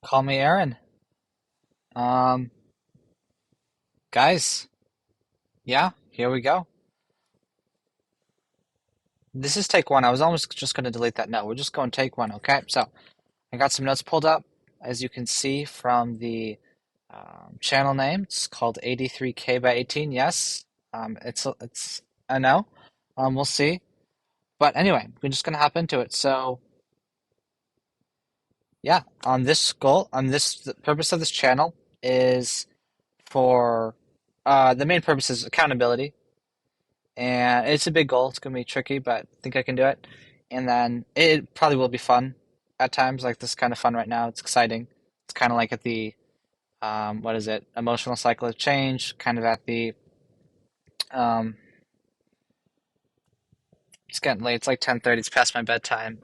Call me Aaron. Um, Guys, yeah, here we go. This is take one. I was almost just going to delete that note. We're just going take one, okay? So I got some notes pulled up, as you can see from the channel name. It's called 83K by 18. Yes, it's I know. We'll see. But anyway, we're just going to hop into it. So yeah, on this goal, the purpose of this channel is for the main purpose is accountability. And it's a big goal. It's gonna be tricky, but I think I can do it. And then it probably will be fun at times. Like this is kind of fun right now. It's exciting. It's kind of like at the what is it? Emotional cycle of change. Kind of at the um, it's getting late. It's like 10:30. It's past my bedtime.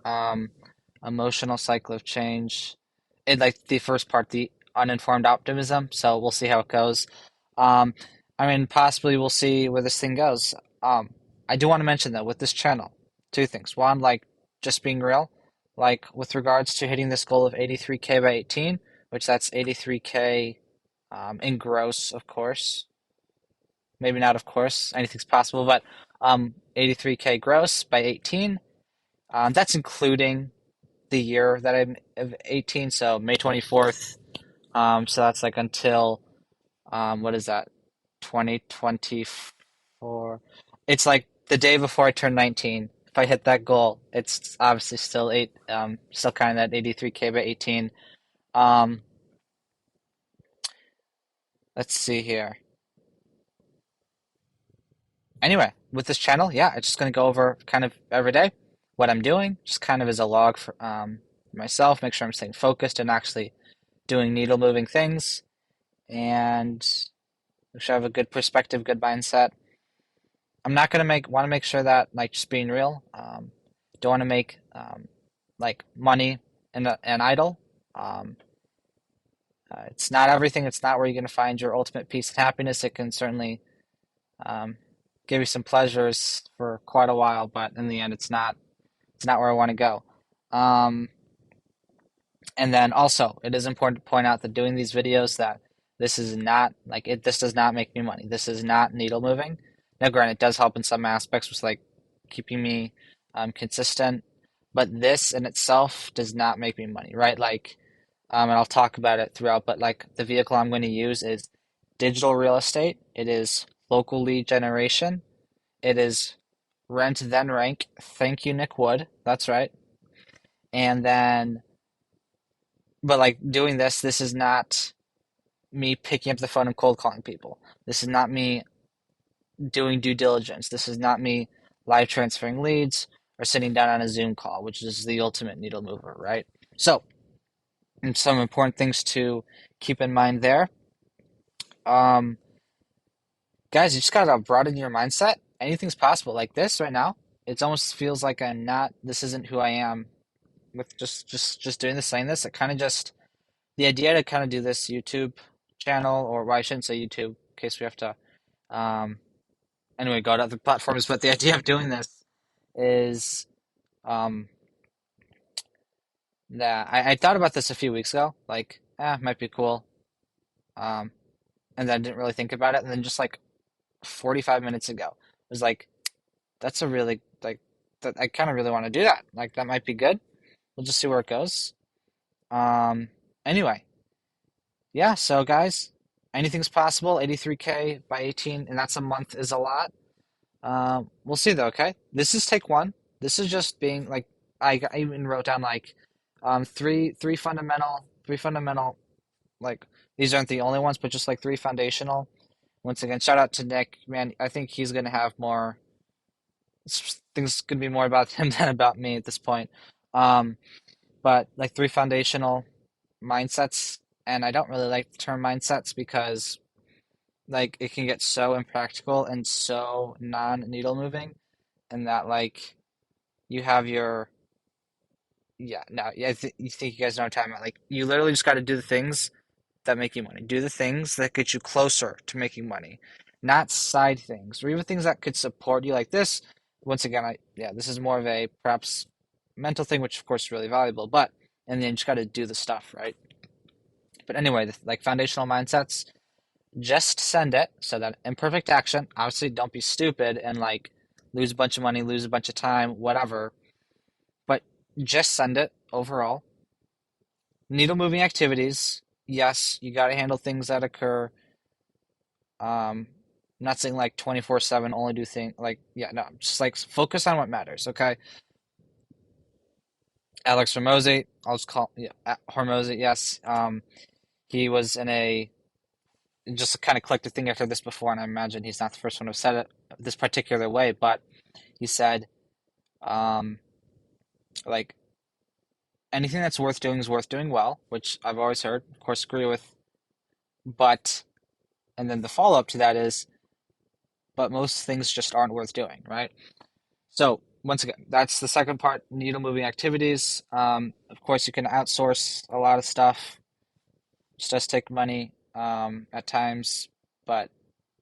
Emotional cycle of change. It like the first part, the uninformed optimism. So we'll see how it goes. Um, I mean, possibly we'll see where this thing goes. I do want to mention though with this channel, two things. One, like just being real, like with regards to hitting this goal of 83K by 18, which that's 83K in gross, of course. Maybe not, of course. Anything's possible, but 83K gross by 18. That's including the year that I'm of 18, so May 24th. So that's like until what is that? 2024. It's like the day before I turn 19. If I hit that goal, it's obviously still kind of that 83K by 18. Um, let's see here. Anyway, with this channel, yeah, I'm just gonna go over kind of every day what I'm doing, just kind of as a log for myself, make sure I'm staying focused and actually doing needle moving things, and make sure I have a good perspective, good mindset. I'm not gonna want to make sure that like just being real. Don't want to make like money and idle. Um, it's not everything. It's not where you're gonna find your ultimate peace and happiness. It can certainly um, give you some pleasures for quite a while, but in the end, it's not. It's not where I want to go. Um, and then also, it is important to point out that doing these videos that this is not like it. This does not make me money. This is not needle moving. Now, granted, it does help in some aspects, with like keeping me consistent, but this in itself does not make me money, right? Like, and I'll talk about it throughout. But like, the vehicle I'm going to use is digital real estate. It is local lead generation. It is rent then rank. Thank you, Nick Wood. That's right. And then, but like doing this is not me picking up the phone and cold calling people. This is not me doing due diligence. This is not me live transferring leads or sitting down on a Zoom call, which is the ultimate needle mover, right? So, and some important things to keep in mind there. Um, Guys, you just gotta broaden your mindset. Anything's possible. Like this right now, it almost feels like I'm not. This isn't who I am. With just doing this, saying this, it kind of just the idea to kind of do this YouTube channel, or well, I shouldn't say YouTube, in case we have to um anyway go to other platforms. But the idea of doing this is um that I thought about this a few weeks ago, like might be cool, um, and then I didn't really think about it, and then just like 45 minutes ago, it was like that's a really like that I kind of really want to do that. Like that might be good. We'll just see where it goes. Um, anyway, yeah. So guys, anything's possible. 83K by 18, and that's a month is a lot. We'll see though. Okay, this is take one. This is just being like I even wrote down like three fundamental like these aren't the only ones, but just like three foundational. Once again, shout out to Nick. Man, I think he's gonna have more things gonna be more about him than about me at this point. Um, but like three foundational mindsets, and I don't really like the term mindsets because like it can get so impractical and so non-needle moving, and that like you have your yeah no yeah you think you guys know what I'm talking about. Like you literally just got to do the things that make you money. Do the things that get you closer to making money, not side things or even things that could support you like this. Once again, this is more of a perhaps mental thing, which of course is really valuable, but and then you just got to do the stuff, right? But anyway, like foundational mindsets, just send it. So that imperfect action, obviously don't be stupid and like lose a bunch of money, lose a bunch of time, whatever. But just send it overall. Needle moving activities. Yes, you got to handle things that occur. Um, not saying like 24/7 only do things like, yeah, no, just like focus on what matters. Okay. Alex Hormozy, I'll just call, yeah, Hormozy, yes. He was in a, just kind of clicked a thing after this before, and I imagine he's not the first one who said it this particular way, but he said, um, like, anything that's worth doing is worth doing well, which I've always heard, of course, agree with, but, and then the follow up to that is, but most things just aren't worth doing, right? So, once again, that's the second part, needle moving activities. Of course, you can outsource a lot of stuff. It does take money at times, but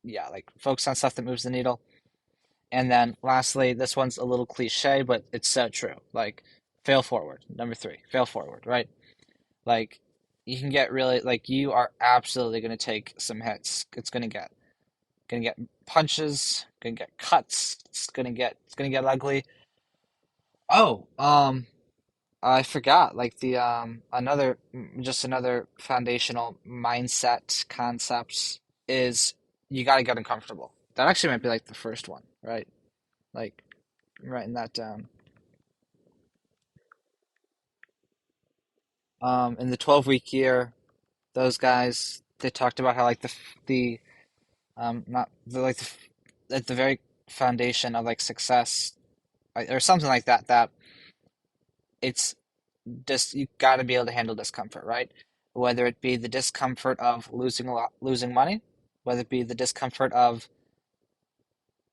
yeah, like focus on stuff that moves the needle. And then lastly, this one's a little cliche, but it's so true. Like, fail forward. Number three, fail forward, right? Like, you can get really, like, you are absolutely going to take some hits. Gonna get punches, gonna get cuts. It's gonna get ugly. Oh, I forgot. Like the just another foundational mindset concepts is you got to get uncomfortable. That actually might be like the first one, right? Like writing that down. In the 12-week year, those guys they talked about how like the not the like at the very foundation of like success or something like that it's just you got to be able to handle discomfort, right? Whether it be the discomfort of losing money, whether it be the discomfort of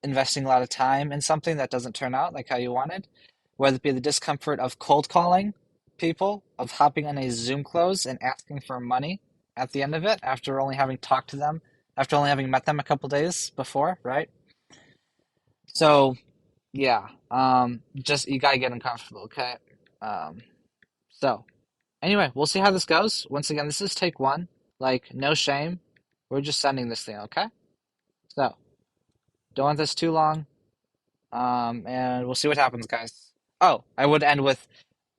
investing a lot of time in something that doesn't turn out like how you wanted, whether it be the discomfort of cold calling people, of hopping on a Zoom close and asking for money at the end of it after only having talked to them, after only having met them a couple days before, right? So yeah, just you gotta get uncomfortable, okay? Um, so anyway, we'll see how this goes. Once again, this is take one. Like, no shame. We're just sending this thing, okay? So, don't want this too long. And we'll see what happens, guys. Oh, I would end with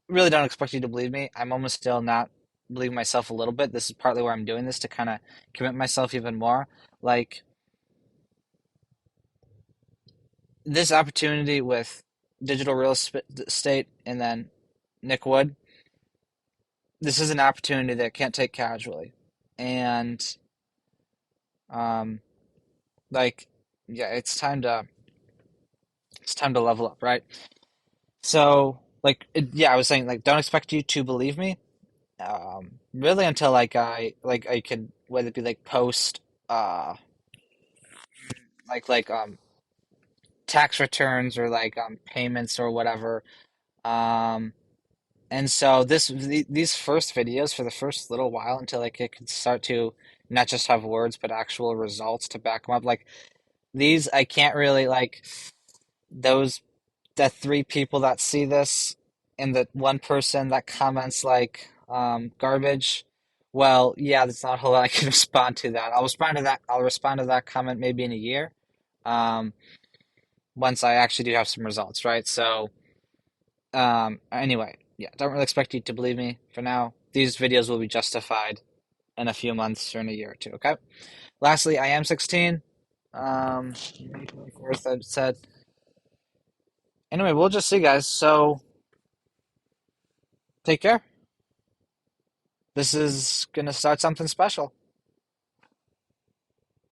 really don't expect you to believe me. I'm almost still not believing myself a little bit. This is partly why I'm doing this to kind of commit myself even more. Like, this opportunity with digital real estate and then Nick Wood, this is an opportunity that I can't take casually. And, um, like, yeah, it's time to level up, right? So, like, yeah, I was saying, like, don't expect you to believe me, really until I could whether it be like post, uh, tax returns or payments or whatever. Um, and so these first videos for the first little while until like it could start to not just have words but actual results to back them up. Like these, I can't really like those the three people that see this and the one person that comments like garbage, well, yeah, there's not a whole lot I can respond to that. I'll respond to that comment maybe in a year, um, once I actually do have some results, right? So anyway, yeah, don't really expect you to believe me for now. These videos will be justified in a few months or in a year or two, okay? Lastly, I am 16. May 24th, I said. Anyway, we'll just see, guys. So take care. This is gonna start something special.